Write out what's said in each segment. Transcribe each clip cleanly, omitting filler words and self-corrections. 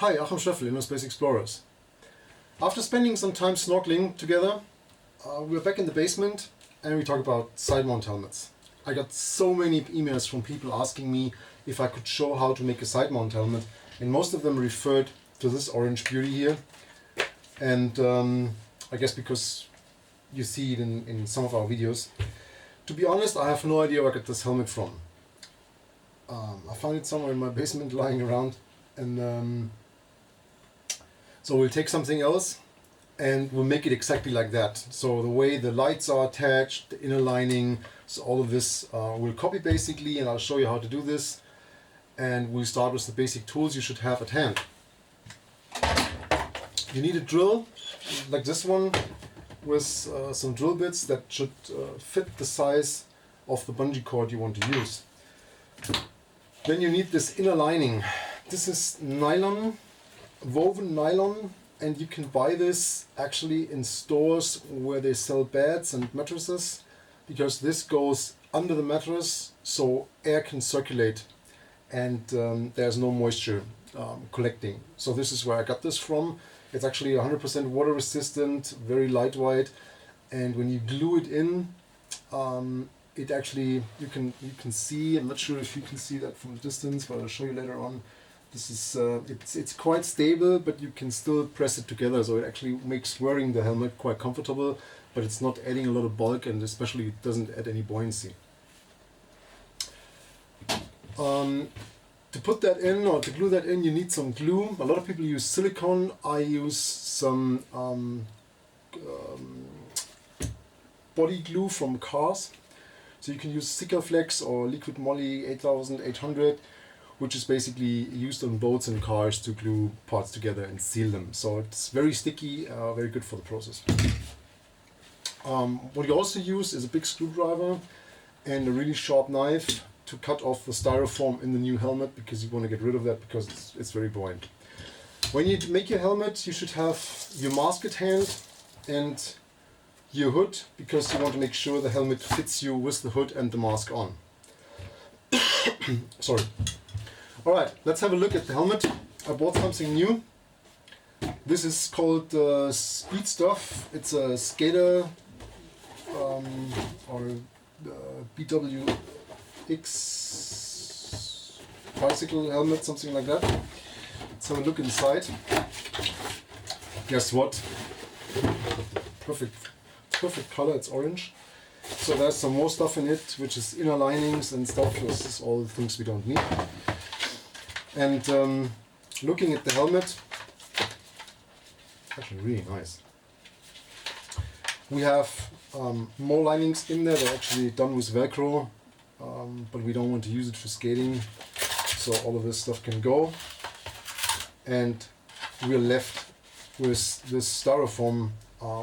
Hi, Achim Schlöffel, InnerSpace Explorers. After spending some time snorkeling together, we're back in the basement and we talk about side mount helmets. I got so many emails from people asking me if I could show how to make a side mount helmet, and most of them referred to this orange beauty here. And I guess because you see it in some of our videos. To be honest, I have no idea where I got this helmet from. I found it somewhere in my basement lying around, and so we'll take something else and we'll make it exactly like that. So the way the lights are attached, the inner lining, so all of this we'll copy basically, and I'll show you how to do this. And we'll start with the basic tools you should have at hand. You need a drill like this one with some drill bits that should fit the size of the bungee cord you want to use. Then you need this inner lining. This is nylon, woven nylon, and you can buy this actually in stores where they sell beds and mattresses, because this goes under the mattress so air can circulate and there's no moisture collecting. So this is where I got this from. It's actually 100% water resistant, very lightweight, and when you glue it in, it actually, you can see, I'm not sure if you can see that from a distance, but I'll show you later on. This is it's quite stable, but you can still press it together, so it actually makes wearing the helmet quite comfortable, but it's not adding a lot of bulk, and especially it doesn't add any buoyancy. To put that in, or to glue that in, you need some glue. A lot of people use silicone. I use some body glue from cars. So you can use Sikaflex or Liquid Moly 8800, which is basically used on boats and cars to glue parts together and seal them. So it's very sticky, very good for the process. What you also use is a big screwdriver and a really sharp knife to cut off the styrofoam in the new helmet, because you want to get rid of that because it's very buoyant. When you make your helmet, you should have your mask at hand and your hood, because you want to make sure the helmet fits you with the hood and the mask on. Sorry. Alright, let's have a look at the helmet. I bought something new. This is called Speed Stuff. It's a skater or BWX bicycle helmet, something like that. Let's have a look inside. Guess what? Perfect color, it's orange. So there's some more stuff in it, which is inner linings and stuff. This is all the things we don't need. And looking at the helmet, actually really nice. We have more linings in there. They're actually done with Velcro, but we don't want to use it for skating, so all of this stuff can go. And we're left with this styrofoam,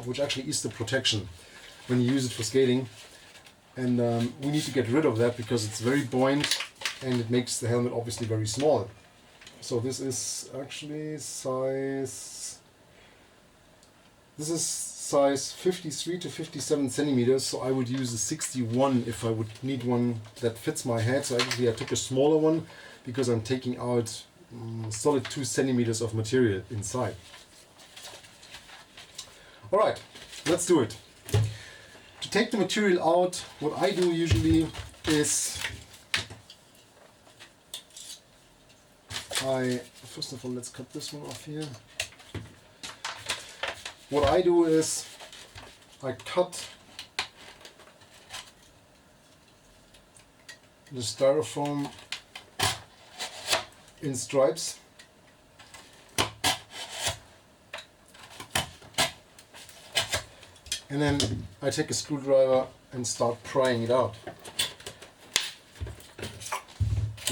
which actually is the protection when you use it for skating. And we need to get rid of that because it's very buoyant and it makes the helmet obviously very small. So this is actually size 53 to 57 centimeters, so I would use a 61 if I would need one that fits my head. So actually I took a smaller one because I'm taking out solid 2 centimeters of material inside. Alright, let's do it. To take the material out, what I do usually is first of all, let's cut this one off here. What I do is I cut the styrofoam in stripes. And then I take a screwdriver and start prying it out.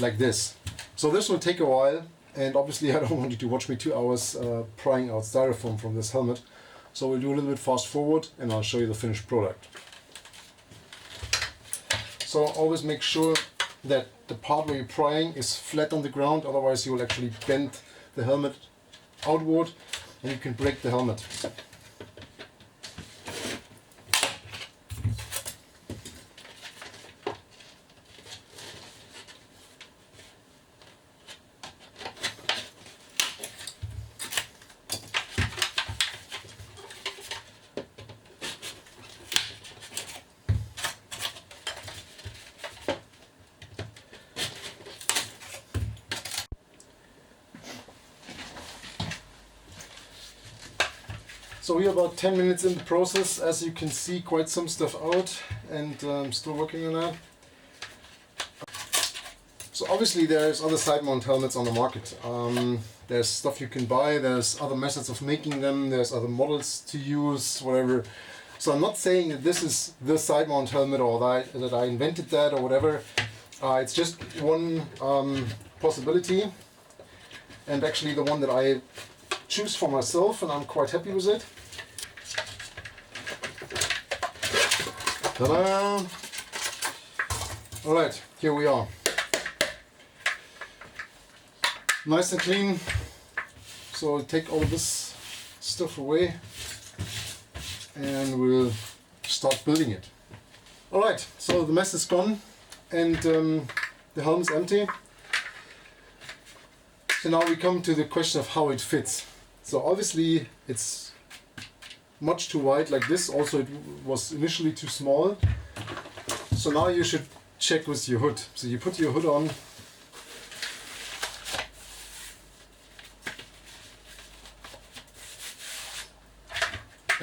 Like this. So this will take a while, and obviously I don't want you to watch me 2 hours prying out styrofoam from this helmet. So we'll do a little bit fast forward and I'll show you the finished product. So always make sure that the part where you're prying is flat on the ground, otherwise you will actually bend the helmet outward and you can break the helmet. So we're about 10 minutes in the process. As you can see, quite some stuff out, and I'm still working on that. So obviously there's other side mount helmets on the market. There's stuff you can buy, there's other methods of making them, there's other models to use, whatever. So I'm not saying that this is the side mount helmet or that I invented that or whatever. It's just one possibility, and actually the one that I choose for myself, and I'm quite happy with it. Ta-da! Alright, here we are. Nice and clean. So I'll take all this stuff away and we'll start building it. Alright, so the mess is gone and the helm is empty. So now we come to the question of how it fits. So obviously it's much too wide like this. Also it was initially too small. So now you should check with your hood. So you put your hood on.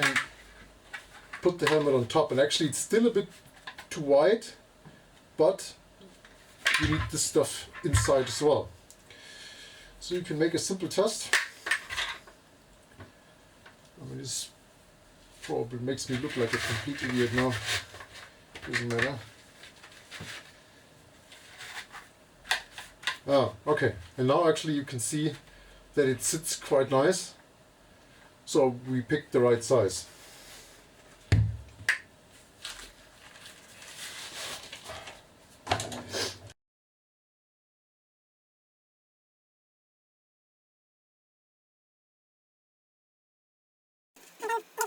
And put the helmet on top, and actually it's still a bit too wide, but you need this stuff inside as well. So you can make a simple test. I mean, this probably makes me look like a complete idiot now. Doesn't matter. Ah, okay. And now actually you can see that it sits quite nice. So we picked the right size.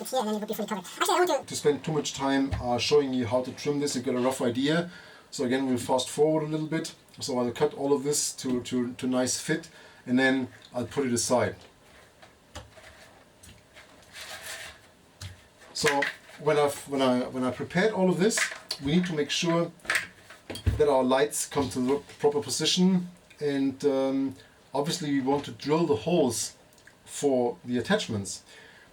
Here, and then it would be fully covered. Actually, I want to spend too much time showing you how to trim this. You get a rough idea. So again, we'll fast forward a little bit. So I'll cut all of this to nice fit, and then I'll put it aside. So when I prepared all of this, we need to make sure that our lights come to the proper position, and obviously we want to drill the holes for the attachments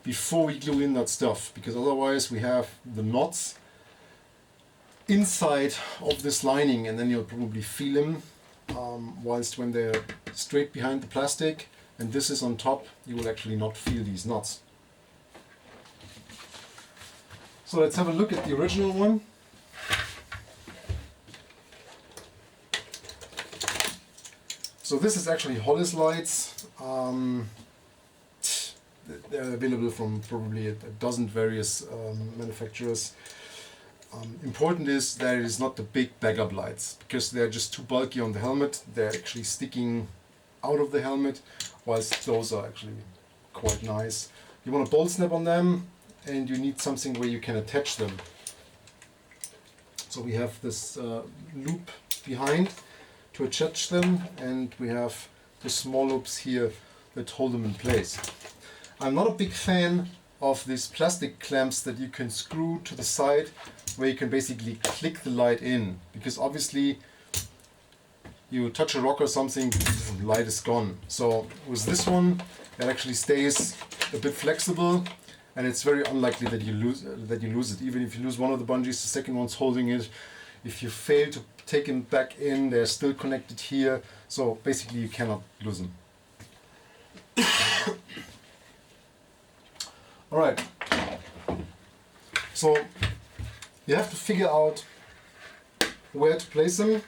before we glue in that stuff, because otherwise we have the knots inside of this lining, and then you'll probably feel them whilst when they're straight behind the plastic and this is on top, you will actually not feel these knots. So let's have a look at the original one. So this is actually Hollis lights. They're available from probably a dozen various manufacturers. Important is that it is not the big backup lights, because they're just too bulky on the helmet. They're actually sticking out of the helmet, whilst those are actually quite nice. You want a bolt snap on them, and you need something where you can attach them. So we have this loop behind to attach them, and we have the small loops here that hold them in place. I'm not a big fan of these plastic clamps that you can screw to the side, where you can basically click the light in, because obviously you touch a rock or something, the light is gone. So with this one, it actually stays a bit flexible, and it's very unlikely that you lose it. Even if you lose one of the bungees, the second one's holding it. If you fail to take them back in, they're still connected here. So basically you cannot lose them. Alright, so you have to figure out where to place them.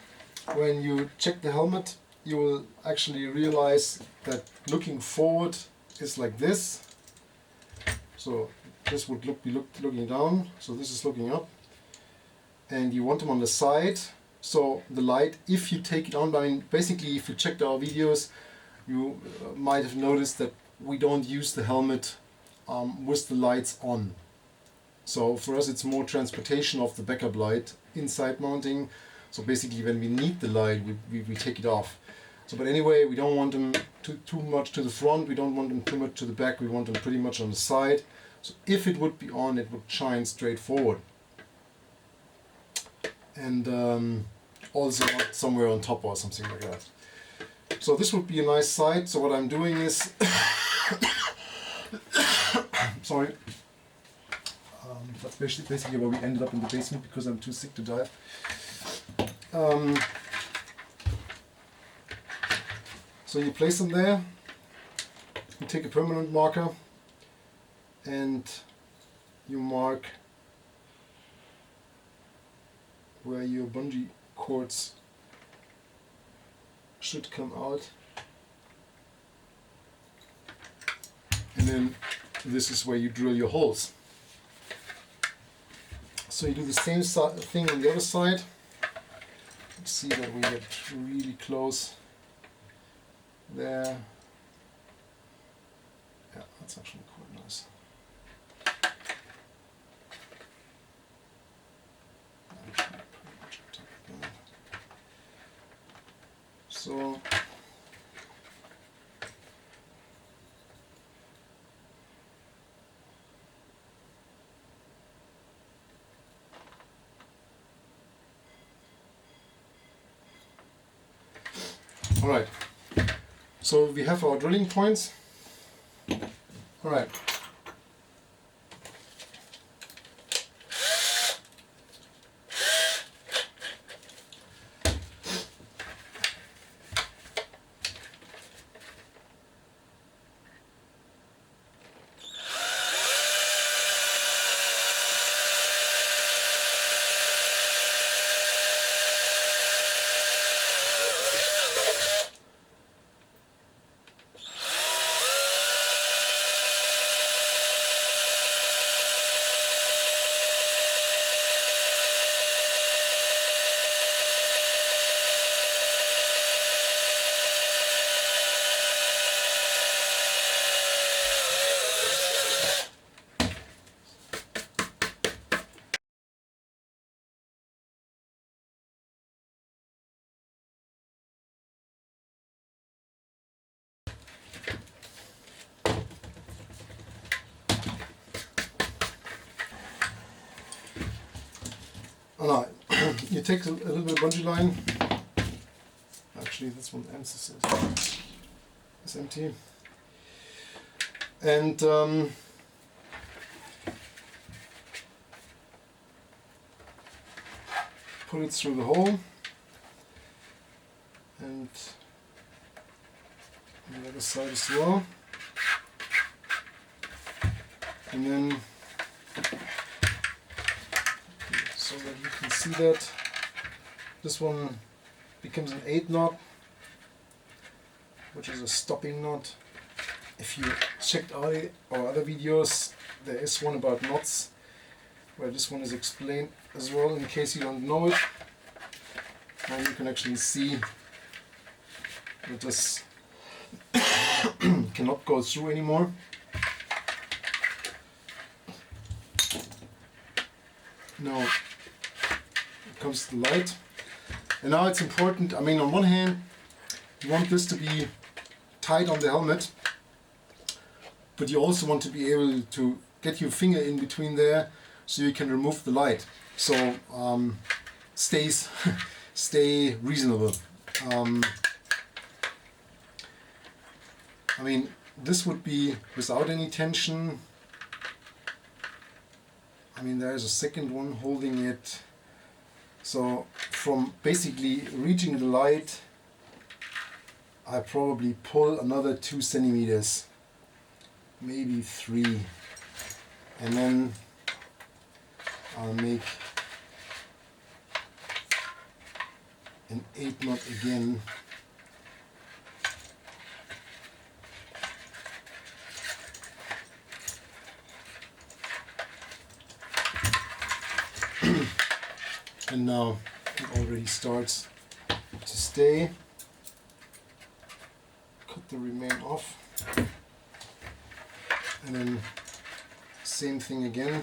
When you check the helmet, you will actually realize that looking forward is like this. So this would be looking down, so this is looking up. And you want them on the side, so the light, if you take it on, I mean, basically if you checked our videos, you might have noticed that we don't use the helmet with the lights on. So for us it's more transportation of the backup light inside mounting. So basically when we need the light, we take it off. So but anyway, we don't want them too much to the front, we don't want them too much to the back, we want them pretty much on the side. So if it would be on, it would shine straight forward. And also not somewhere on top or something like that. So this would be a nice side. So what I'm doing is sorry, That's basically why we ended up in the basement, because I'm too sick to dive. So you place them there, you take a permanent marker, and you mark where your bungee cords should come out, and then this is where you drill your holes. So you do the same thing on the other side. Let's see that we get really close there. Yeah, that's actually quite nice. So all right. So we have our drilling points. All right. Alright, you take a little bit of bungee line. Actually, this one ends. It's empty. And put it through the hole. And on the other side as well. And then, so that you can see that this one becomes an 8 knot, which is a stopping knot. If you checked out our other videos, there is one about knots where this one is explained as well, in case you don't know it. And you can actually see that this cannot go through anymore. Now comes the light, and now it's important. I mean, on one hand, you want this to be tight on the helmet, but you also want to be able to get your finger in between there so you can remove the light. So stay reasonable. I mean, this would be without any tension. I mean, there is a second one holding it. So from basically reaching the light, I probably pull another 2 centimeters, maybe 3, and then I'll make an 8 knot again. And now it already starts to stay. Cut the remain off. And then same thing again.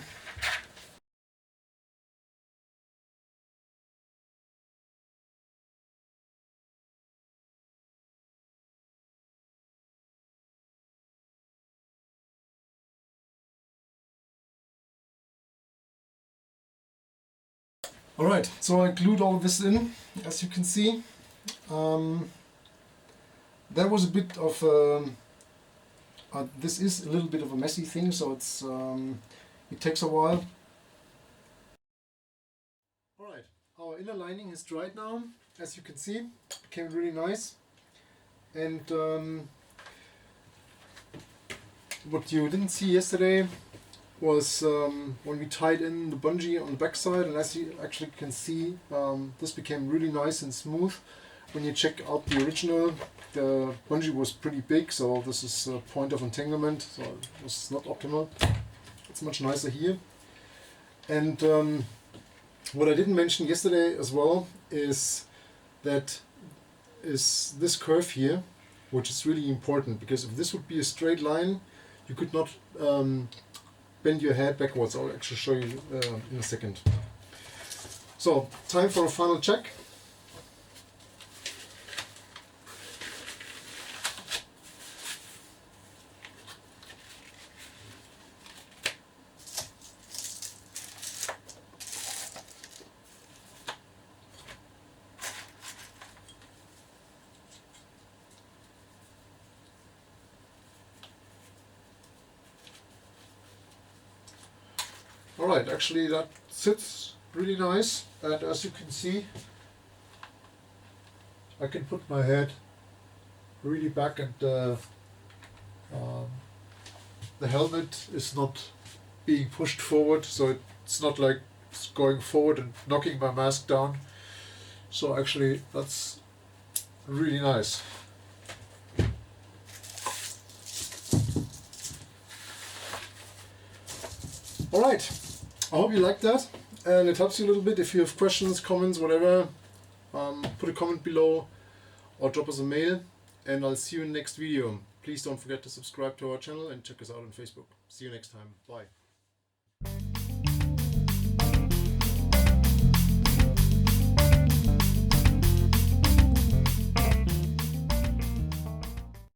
Alright, so I glued all this in, as you can see. There was a bit of, this is a little bit of a messy thing, so it's, It takes a while. Alright, our inner lining is dried now, as you can see. It became really nice. And what you didn't see yesterday was when we tied in the bungee on the backside, and as you actually can see, this became really nice and smooth. When you check out the original, the bungee was pretty big, so this is a point of entanglement, so it was not optimal. It's much nicer here. And what I didn't mention yesterday as well is this curve here, which is really important, because if this would be a straight line, you could not bend your head backwards. I'll actually show you in a second. So, time for a final check. Alright, actually that sits really nice, and as you can see, I can put my head really back, and the helmet is not being pushed forward, so it's not like it's going forward and knocking my mask down. So actually that's really nice. Alright, I hope you liked that and it helps you a little bit. If you have questions, comments, whatever, put a comment below or drop us a mail, and I'll see you in the next video. Please don't forget to subscribe to our channel and check us out on Facebook. See you next time. Bye.